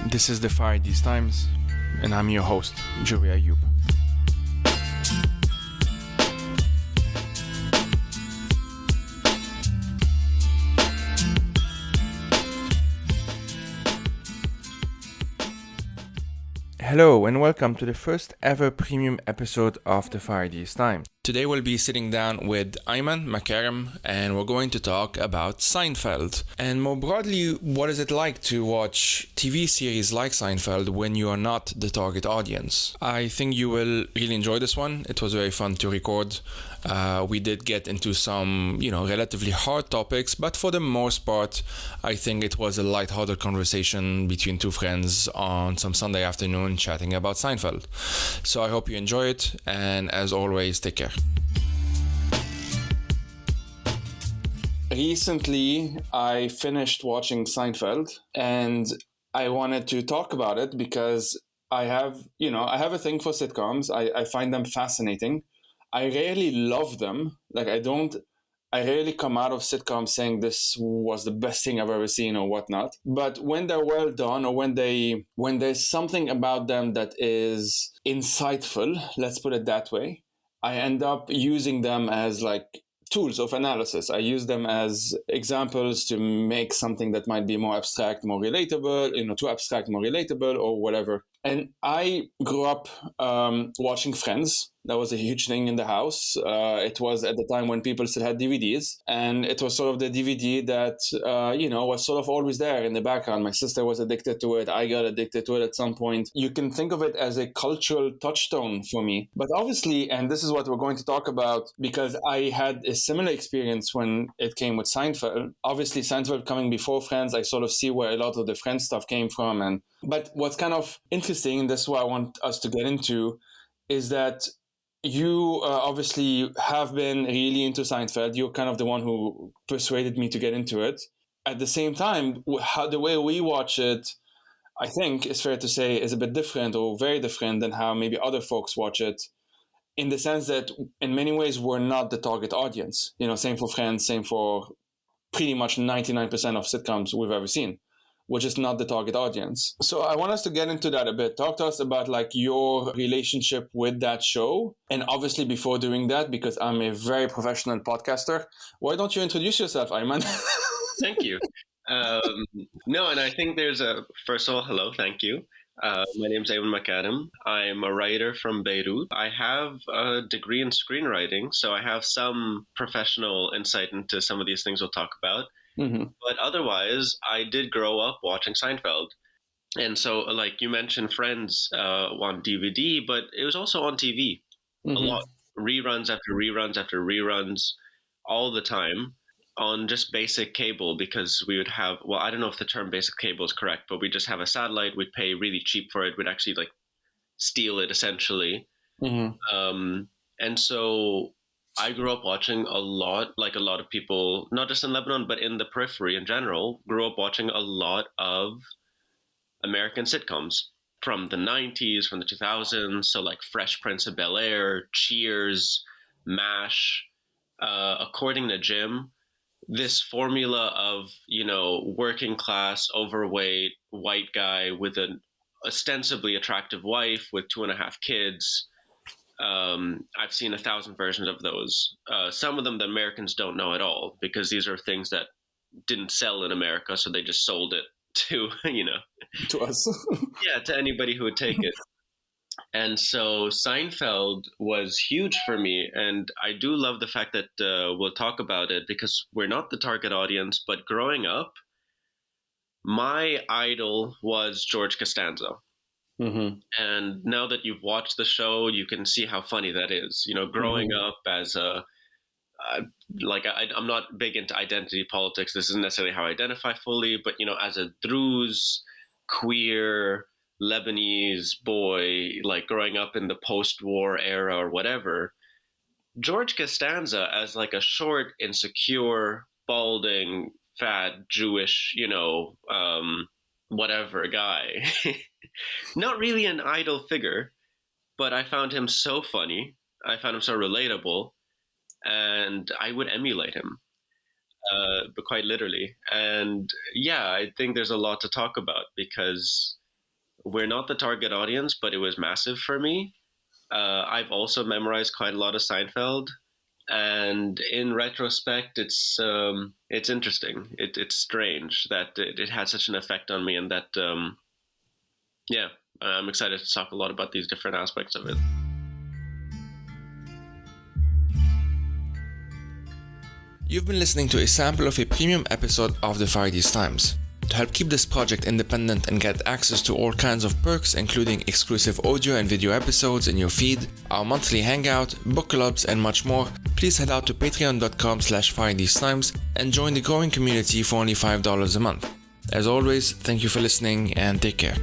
This is the Fire These Times, and I'm your host, Ayoub. Hello and welcome to the first ever premium episode of the Fire These Times. Today we'll be sitting down with Ayman Makarem and we're going to talk about Seinfeld. And more broadly, what is it like to watch TV series like Seinfeld when you are not the target audience? I think you will really enjoy this one. It was very fun to record. We did get into some, relatively hard topics, but for the most part, I think it was a lighthearted conversation between two friends on some Sunday afternoon chatting about Seinfeld. So I hope you enjoy it, and as always, take care. Recently, I finished watching Seinfeld, and I wanted to talk about it because I have a thing for sitcoms. I find them fascinating. I rarely love them. I rarely come out of sitcoms saying this was the best thing I've ever seen or whatnot. But when they're well done, or when there's something about them that is insightful, let's put it that way, I end up using them as tools of analysis. I use them as examples to make something that might be more abstract, more relatable, too abstract, more relatable, or whatever. And I grew up watching Friends. That was a huge thing in the house. It was at the time when people still had DVDs. And it was sort of the DVD that, was sort of always there in the background. My sister was addicted to it. I got addicted to it at some point. You can think of it as a cultural touchstone for me. But obviously, and this is what we're going to talk about, because I had a similar experience when it came with Seinfeld. Obviously, Seinfeld coming before Friends, I sort of see where a lot of the Friends stuff came from. But what's kind of interesting, and this is what I want us to get into, is that you obviously have been really into Seinfeld. You're kind of the one who persuaded me to get into it. At the same time, the way we watch it, I think it's fair to say, is a bit different, or very different than how maybe other folks watch it, in the sense that in many ways we're not the target audience. Same for Friends, same for pretty much 99% of sitcoms we've ever seen. We're just not the target audience. So I want us to get into that a bit. Talk to us about your relationship with that show. And obviously before doing that, because I'm a very professional podcaster, why don't you introduce yourself, Ayman? Thank you. No, and I think first of all, hello, thank you. My name is Ayman Makarem. I'm a writer from Beirut. I have a degree in screenwriting, so I have some professional insight into some of these things we'll talk about. Mm-hmm. But otherwise, I did grow up watching Seinfeld. And so, like you mentioned, Friends on DVD, but it was also on TV. Mm-hmm. A lot. Reruns after reruns after reruns all the time on just basic cable, because we would have, well, I don't know if the term basic cable is correct, but we just have a satellite. We'd pay really cheap for it. We'd actually steal it essentially. Mm-hmm. And so I grew up watching a lot, like a lot of people, not just in Lebanon, but in the periphery in general, grew up watching a lot of American sitcoms from the 90s, from the 2000s. So Fresh Prince of Bel-Air, Cheers, MASH, according to Jim, this formula of, working class, overweight, white guy with an ostensibly attractive wife with 2.5 kids. I've seen 1,000 versions of those. Some of them the Americans don't know at all, because these are things that didn't sell in America, so they just sold it to, to us. Yeah, to anybody who would take it. And so Seinfeld was huge for me, and I do love the fact that we'll talk about it, because we're not the target audience, but growing up, my idol was George Costanza. Mm-hmm. And now that you've watched the show, you can see how funny that is. Growing up as I'm not big into identity politics. This isn't necessarily how I identify fully, but, as a Druze, queer, Lebanese boy, growing up in the post-war era or whatever, George Costanza as a short, insecure, balding, fat, Jewish, whatever guy. Not really an idol figure, but I found him so funny. I found him so relatable, and I would emulate him, but quite literally. And yeah, I think there's a lot to talk about, because we're not the target audience, but it was massive for me. I've also memorized quite a lot of Seinfeld, and in retrospect, it's interesting. It's strange that it had such an effect on me, and that yeah, I'm excited to talk a lot about these different aspects of it. You've been listening to a sample of a premium episode of the Far East Times. To help keep this project independent and get access to all kinds of perks, including exclusive audio and video episodes in your feed, our monthly hangout, book clubs, and much more, please head out to patreon.com/FarEastTimes and join the growing community for only $5 a month. As always, thank you for listening and take care.